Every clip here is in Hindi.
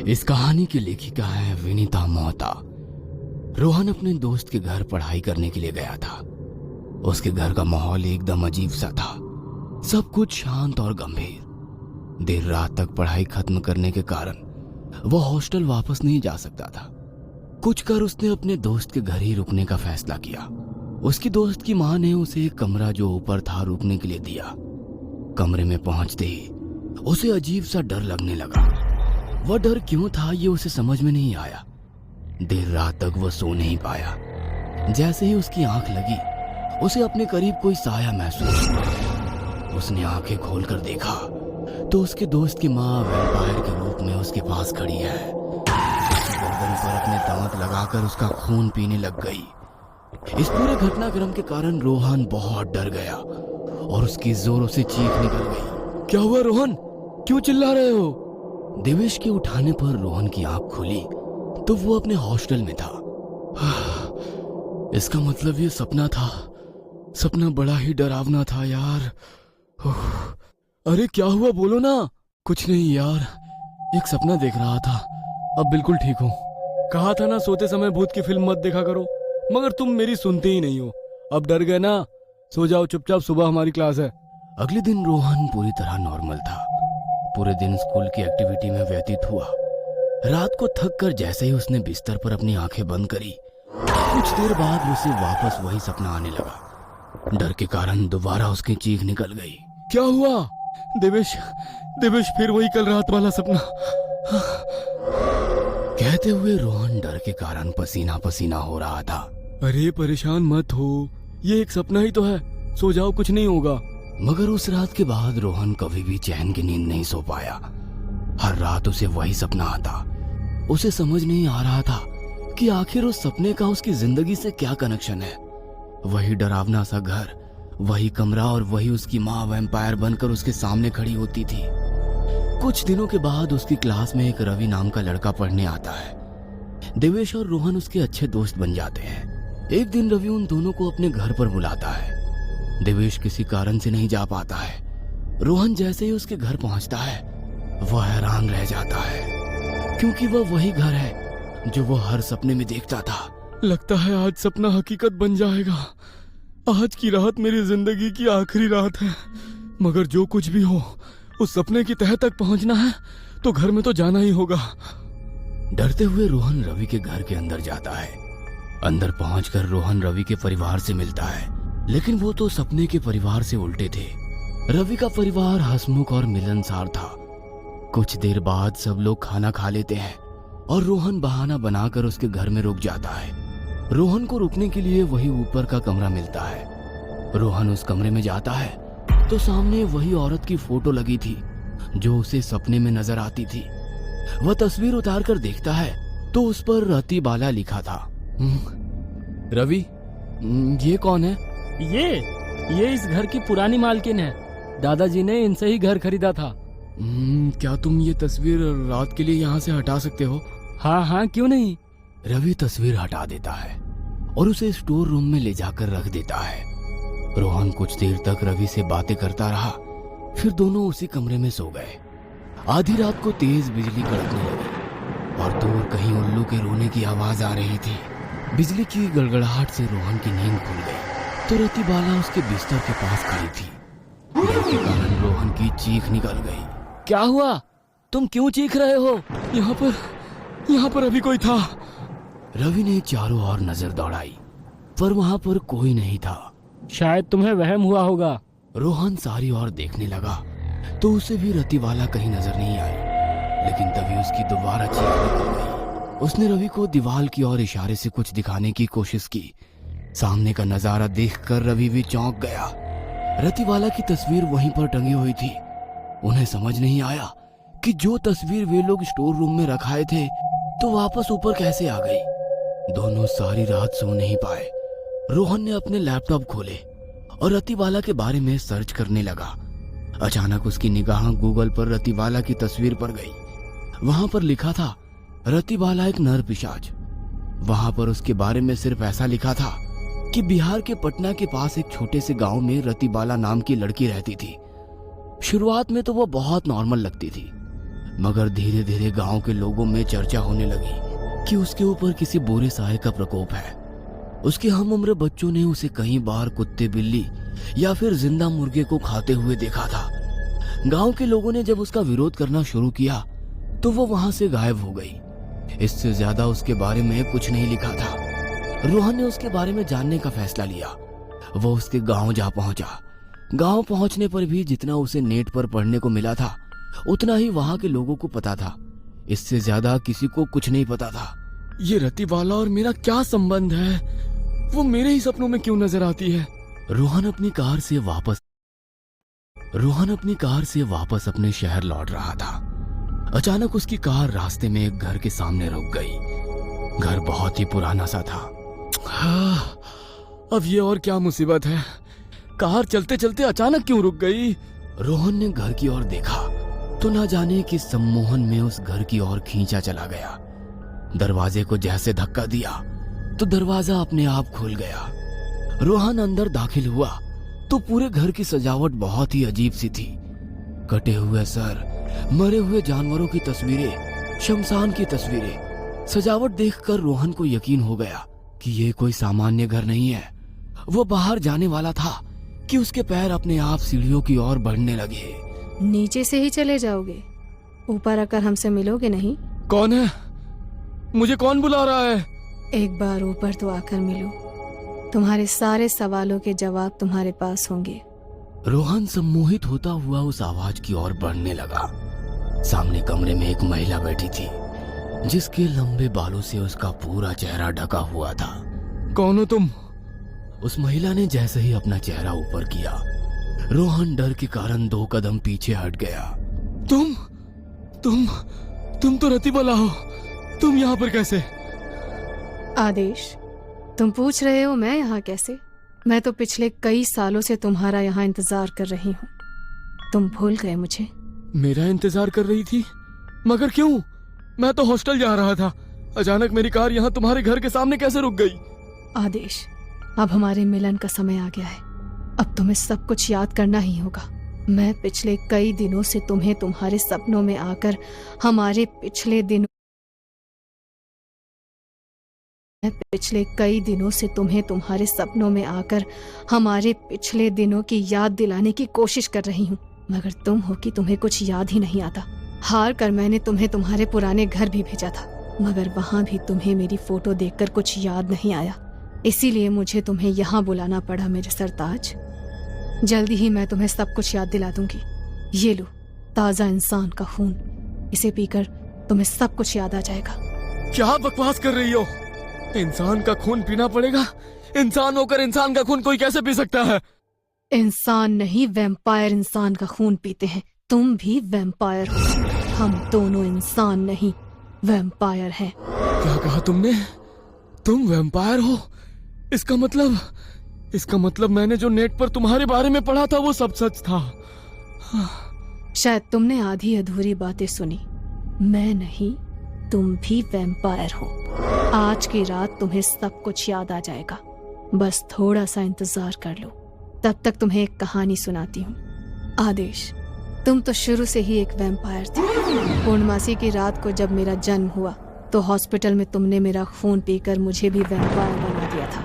इस कहानी की लेखिका है विनीता मोहता। रोहन अपने दोस्त के घर पढ़ाई करने के लिए गया था। उसके घर का माहौल एकदम अजीब सा था, सब कुछ शांत और गंभीर। देर रात तक पढ़ाई खत्म करने के कारण वह हॉस्टल वापस नहीं जा सकता था। कुछ कर उसने अपने दोस्त के घर ही रुकने का फैसला किया। उसकी दोस्त की मां ने उसे एक कमरा जो ऊपर था रुकने के लिए दिया। कमरे में पहुंचते ही उसे अजीब सा डर लगने लगा। वह डर क्यों था ये उसे समझ में नहीं आया। देर रात तक वह सो नहीं पाया। जैसे ही उसकी आंख लगी उसे अपने करीब कोई साया महसूस हुआ। उसने आंखें खोलकर देखा तो उसके दोस्त की मां वैम्पायर के रूप में उसके पास खड़ी है। उसकी गर्दन पर अपने दांत लगाकर उसका खून पीने लग गई। इस पूरे घटनाक्रम के कारण रोहन बहुत डर गया और उसकी जोरों से चीख निकल गई। क्या हुआ रोहन, क्यों चिल्ला रहे हो? देवेश के उठाने पर रोहन की आंख खुली तो वो अपने हॉस्टल में था। इसका मतलब ये सपना था। सपना बड़ा ही डरावना था यार। अरे क्या हुआ बोलो ना। कुछ नहीं यार, एक सपना देख रहा था, अब बिल्कुल ठीक हूँ। कहा था ना सोते समय भूत की फिल्म मत देखा करो, मगर तुम मेरी सुनते ही नहीं हो। अब डर गए ना, सो जाओ चुपचाप, सुबह हमारी क्लास है। अगले दिन रोहन पूरी तरह नॉर्मल था। पूरे दिन स्कूल की एक्टिविटी में व्यतीत हुआ। रात को थक कर जैसे ही उसने बिस्तर पर अपनी आंखें बंद करी, कुछ देर बाद उसे वापस वही सपना आने लगा। डर के कारण दोबारा उसकी चीख निकल गई। क्या हुआ? देवेश फिर वही कल रात वाला सपना। कहते हुए रोहन डर के कारण पसीना पसीना हो रहा था। अरे परेशान मत हो, ये एक सपना ही तो है, सो जाओ, कुछ नहीं होगा। मगर उस रात के बाद रोहन कभी भी चैन की नींद नहीं सो पाया। हर रात उसे वही सपना आता। उसे समझ नहीं आ रहा था कि आखिर उस सपने का उसकी जिंदगी से क्या कनेक्शन है। वही डरावना सा घर, वही कमरा और वही उसकी माँ वैम्पायर बनकर उसके सामने खड़ी होती थी। कुछ दिनों के बाद उसकी क्लास में एक रवि नाम का लड़का पढ़ने आता है। देवेश और रोहन उसके अच्छे दोस्त बन जाते हैं। एक दिन रवि उन दोनों को अपने घर पर बुलाता है। देवेश किसी कारण से नहीं जा पाता है। रोहन जैसे ही उसके घर पहुंचता है वह हैरान रह जाता है, क्योंकि वह वही घर है जो वह हर सपने में देखता था। लगता है आज सपना हकीकत बन जाएगा। आज की रात मेरी जिंदगी की आखिरी रात है। मगर जो कुछ भी हो, उस सपने की तह तक पहुंचना है तो घर में तो जाना ही होगा। डरते हुए रोहन रवि के घर के अंदर जाता है। अंदर पहुंचकर रोहन रवि के परिवार से मिलता है, लेकिन वो तो सपने के परिवार से उल्टे थे। रवि का परिवार हंसमुख और मिलनसार था। कुछ देर बाद सब लोग खाना खा लेते हैं और रोहन बहाना बनाकर उसके घर में रुक जाता है। रोहन को रुकने के लिए वही ऊपर का कमरा मिलता है। रोहन उस कमरे में जाता है तो सामने वही औरत की फोटो लगी थी जो उसे सपने में नजर आती थी। वह तस्वीर उतार कर देखता है तो उस पर रति बाला लिखा था। रवि, ये कौन है? ये इस घर की पुरानी मालकिन है। दादाजी ने इनसे ही घर खरीदा था। क्या तुम ये तस्वीर रात के लिए यहाँ से हटा सकते हो? हाँ, क्यों नहीं। रवि तस्वीर हटा देता है और उसे स्टोर रूम में ले जाकर रख देता है। रोहन कुछ देर तक रवि से बातें करता रहा, फिर दोनों उसी कमरे में सो गए। आधी रात को तेज बिजली कड़कने लगी और दूर कहीं उल्लू के रोने की आवाज आ रही थी। बिजली की गड़गड़ाहट से रोहन की नींद खुल गई तो रति बाला उसके बिस्तर के पास खड़ी थी। डर के कारण रोहन की चीख निकल गई। क्या हुआ? तुम क्यों चीख रहे हो? यहाँ पर अभी कोई था। रवि ने चारों ओर नजर दौड़ाई पर वहां पर कोई नहीं था। शायद तुम्हें वहम हुआ होगा। रोहन सारी ओर देखने लगा तो उसे भी रति वाला कहीं नजर नहीं आई, लेकिन तभी उसकी दोबारा चीख निकल गई। उसने रवि को दीवार की ओर इशारे से कुछ दिखाने की कोशिश की। सामने का नजारा देखकर रवि भी चौंक गया। रति वाला की तस्वीर वहीं पर टंगी हुई थी। उन्हें समझ नहीं आया कि जो तस्वीर वे लोग स्टोर रूम में रखाए थे तो वापस ऊपर कैसे आ गई। दोनों सारी रात सो नहीं पाए। रोहन ने अपने लैपटॉप खोले और रतिवाला के बारे में सर्च करने लगा। अचानक उसकी निगाह गूगल पर रतिवाला की तस्वीर पर गई। वहां पर लिखा था रतिवाला एक नर पिशाच। वहां पर उसके बारे में सिर्फ ऐसा लिखा था कि बिहार के पटना के पास एक छोटे से गांव में रतिबाला नाम की लड़की रहती थी। शुरुआत में तो वो बहुत नॉर्मल लगती थी, मगर धीरे धीरे गांव के लोगों में चर्चा होने लगी कि उसके ऊपर किसी बुरे साये का प्रकोप है। उसके हम उम्र बच्चों ने उसे कई बार कुत्ते बिल्ली या फिर जिंदा मुर्गे को खाते हुए देखा था। गांव के लोगों ने जब उसका विरोध करना शुरू किया तो वो वहां से गायब हो गई। इससे ज्यादा उसके बारे में कुछ नहीं लिखा था। रोहन ने उसके बारे में जानने का फैसला लिया। वो उसके गांव जा पहुंचा। गांव पहुंचने पर भी जितना उसे नेट पर पढ़ने को मिला था उतना ही वहां के लोगों को पता था। इससे ज्यादा किसी को कुछ नहीं पता था। ये रतिबाला और मेरा क्या संबंध है? वो मेरे ही सपनों में क्यों नजर आती है? रोहन अपनी कार से वापस अपने शहर लौट रहा था। अचानक उसकी कार रास्ते में एक घर के सामने रुक गई। घर बहुत ही पुराना सा था। अब ये और क्या मुसीबत है? कार चलते चलते अचानक क्यों रुक गई? रोहन ने घर की ओर देखा तो ना जाने कि सम्मोहन में उस घर की ओर खींचा चला गया। दरवाजे को जैसे धक्का दिया तो दरवाजा अपने आप खुल गया। रोहन अंदर दाखिल हुआ तो पूरे घर की सजावट बहुत ही अजीब सी थी। कटे हुए सर, मरे हुए जानवरों की तस्वीरें, शमशान की तस्वीरें। सजावट देखकर रोहन को यकीन हो गया कि ये कोई सामान्य घर नहीं है। वो बाहर जाने वाला था कि उसके पैर अपने आप सीढ़ियों की ओर बढ़ने लगे। नीचे से ही चले जाओगे? ऊपर आकर हमसे मिलोगे नहीं? कौन है? मुझे कौन बुला रहा है? एक बार ऊपर तो आकर मिलो। तुम्हारे सारे सवालों के जवाब तुम्हारे पास होंगे। रोहन सम्मोहित होता हुआ उस आवाज की ओर बढ़ने लगा। सामने कमरे में एक महिला बैठी थी जिसके लंबे बालों से उसका पूरा चेहरा ढका हुआ था। कौन हो तुम? उस महिला ने जैसे ही अपना चेहरा ऊपर किया, रोहन डर के कारण 2 कदम पीछे हट गया। तुम तो रतिबाला हो। तुम यहाँ पर कैसे? आदेश, तुम पूछ रहे हो मैं यहाँ कैसे? मैं तो पिछले कई सालों से तुम्हारा यहाँ इंतजार कर रही हूँ। तुम भूल गए मुझे? मेरा इंतजार कर रही थी? मगर क्यों? मैं तो हॉस्टल जा रहा था। अचानक मेरी कार यहाँ तुम्हारे घर के सामने कैसे रुक गई? आदेश, अब हमारे मिलन का समय आ गया है। अब तुम्हें सब कुछ याद करना ही होगा। मैं पिछले कई दिनों से तुम्हें तुम्हारे सपनों में आकर हमारे पिछले दिनों की याद दिलाने की कोशिश कर रही हूँ, मगर तुम हो कि तुम्हें कुछ याद ही नहीं आता। हार कर मैंने तुम्हें तुम्हारे पुराने घर भी भेजा था, मगर वहां भी तुम्हें मेरी फोटो देखकर कुछ याद नहीं आया। इसीलिए मुझे तुम्हें यहाँ बुलाना पड़ा मेरे सरताज। जल्दी ही मैं तुम्हें सब कुछ याद दिला दूंगी। ये लो, ताजा इंसान का खून। इसे पीकर तुम्हें सब कुछ याद आ जाएगा। क्या बकवास कर रही हो? इंसान का खून पीना पड़ेगा? इंसान होकर इंसान का खून कोई कैसे पी सकता है? इंसान नहीं, वैम्पायर इंसान का खून पीते हैं। तुम भी वैम्पायर हो। हम दोनों इंसान नहीं, वैम्पायर हैं। क्या कहा तुमने? तुम वैम्पायर हो? इसका मतलब मैंने जो नेट पर तुम्हारे बारे में पढ़ा था वो सब सच था। शायद तुमने आधी अधूरी बातें सुनी। मैं नहीं, तुम भी वैम्पायर हो। आज की रात तुम्हें सब कुछ याद आ जाएगा। बस थोड़ा सा इंतजार कर लो। तब तक तुम्हें एक कहानी सुनाती हूँ। आदेश, तुम तो शुरू से ही एक वैम्पायर थे। पूर्णमासी की रात को जब मेरा जन्म हुआ तो हॉस्पिटल में तुमने मेरा खून पीकर मुझे भी वैम्पायर बना दिया था।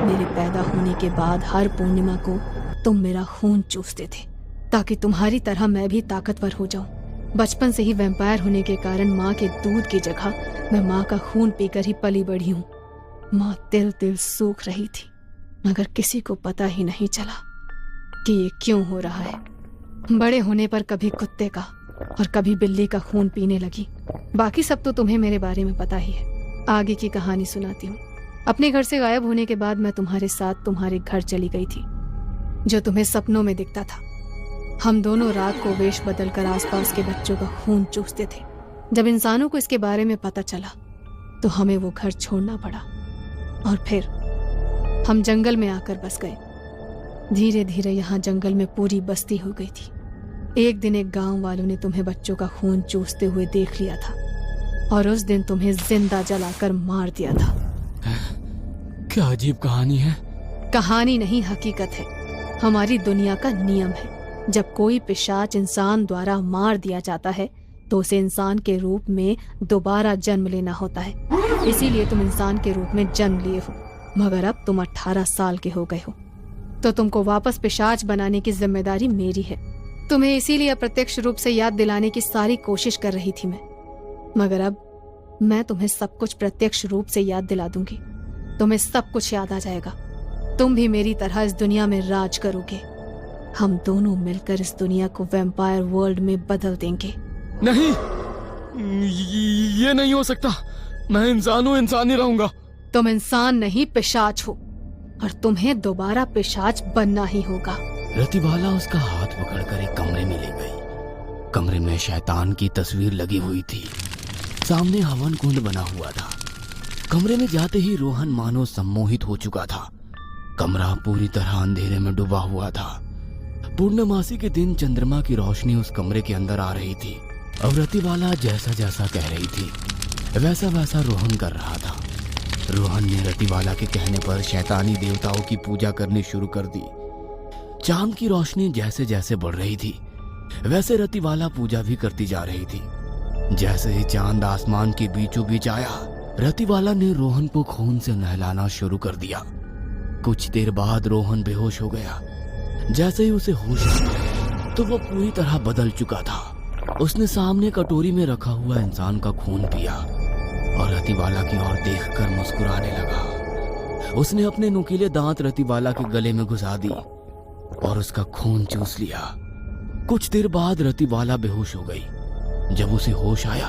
मेरे पैदा होने के बाद हर पूर्णिमा को तुम मेरा खून चूसते थे ताकि तुम्हारी तरह मैं भी ताकतवर हो जाऊं। बचपन से ही वैम्पायर होने के कारण माँ के दूध की जगह मैं माँ का खून पीकर ही पली बढ़ी हूँ। माँ तिल तिल सूख रही थी, मगर किसी को पता ही नहीं चला कि ये क्यों हो रहा है। बड़े होने पर कभी कुत्ते का और कभी बिल्ली का खून पीने लगी। बाकी सब तो तुम्हें मेरे बारे में पता ही है। आगे की कहानी सुनाती हूँ। अपने घर से गायब होने के बाद मैं तुम्हारे साथ तुम्हारे घर चली गई थी, जो तुम्हें सपनों में दिखता था। हम दोनों रात को वेश बदलकर आसपास के बच्चों का खून चूसते थे। जब इंसानों को इसके बारे में पता चला तो हमें वो घर छोड़ना पड़ा और फिर हम जंगल में आकर बस गए। धीरे धीरे यहाँ जंगल में पूरी बस्ती हो गई थी। एक दिन एक गांव वालों ने तुम्हें बच्चों का खून चूसते हुए देख लिया था और उस दिन तुम्हें जिंदा जलाकर मार दिया था। क्या अजीब कहानी है। कहानी नहीं, हकीकत है। हमारी दुनिया का नियम है, जब कोई पिशाच इंसान द्वारा मार दिया जाता है तो उसे इंसान के रूप में दोबारा जन्म लेना होता है। इसीलिए तुम इंसान के रूप में जन्म लिए हो, मगर अब तुम 18 साल के हो गए हो, तो तुमको वापस पिशाच बनाने की जिम्मेदारी मेरी है। तुम्हें इसीलिए अप्रत्यक्ष रूप से याद दिलाने की सारी कोशिश कर रही थी मैं, मगर अब मैं तुम्हें सब कुछ प्रत्यक्ष रूप से याद दिला दूंगी। तुम्हें सब कुछ याद आ जाएगा। तुम भी मेरी तरह इस दुनिया में राज करोगे। हम दोनों मिलकर इस दुनिया को वैम्पायर वर्ल्ड में बदल देंगे। नहीं, ये नहीं हो सकता। मैं इंसान हूँ, इंसान ही रहूंगा। तुम इंसान नहीं पिशाच हो, और तुम्हें दोबारा पिशाच बनना ही होगा। रतिबाला उसका हाथ पकड़कर एक कमरे में ले गई। कमरे में शैतान की तस्वीर लगी हुई थी। सामने हवन कुंड बना हुआ था। कमरे में जाते ही रोहन मानो सम्मोहित हो चुका था। कमरा पूरी तरह अंधेरे में डूबा हुआ था। पूर्णमासी के दिन चंद्रमा की रोशनी उस कमरे के अंदर आ रही थी। अब रतिबाला जैसा जैसा कह रही थी वैसा वैसा रोहन कर रहा था। रोहन ने रतिबाला के कहने पर शैतानी देवताओं की पूजा करनी शुरू कर दी। चांद की रोशनी जैसे जैसे बढ़ रही थी वैसे रतिबाला पूजा भी करती जा रही थी। जैसे ही चांद आसमान के बीचों बीच आया, रतिबाला ने रोहन को खून से नहलाना शुरू कर दिया। कुछ देर बाद रोहन बेहोश हो गया। जैसे ही उसे होश आया तो वो पूरी तरह बदल चुका था। उसने सामने कटोरी में रखा हुआ इंसान का खून पिया और रतिबाला की ओर देखकर मुस्कुराने लगा। उसने अपने नुकीले दांत रतिबाला के गले में घुसा दी और उसका खून चूस लिया। कुछ देर बाद रतिबाला बेहोश हो गई। जब उसे होश आया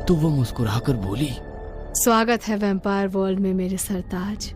तो वो मुस्कुराकर बोली, स्वागत है वैम्पायर वर्ल्ड में मेरे सरताज।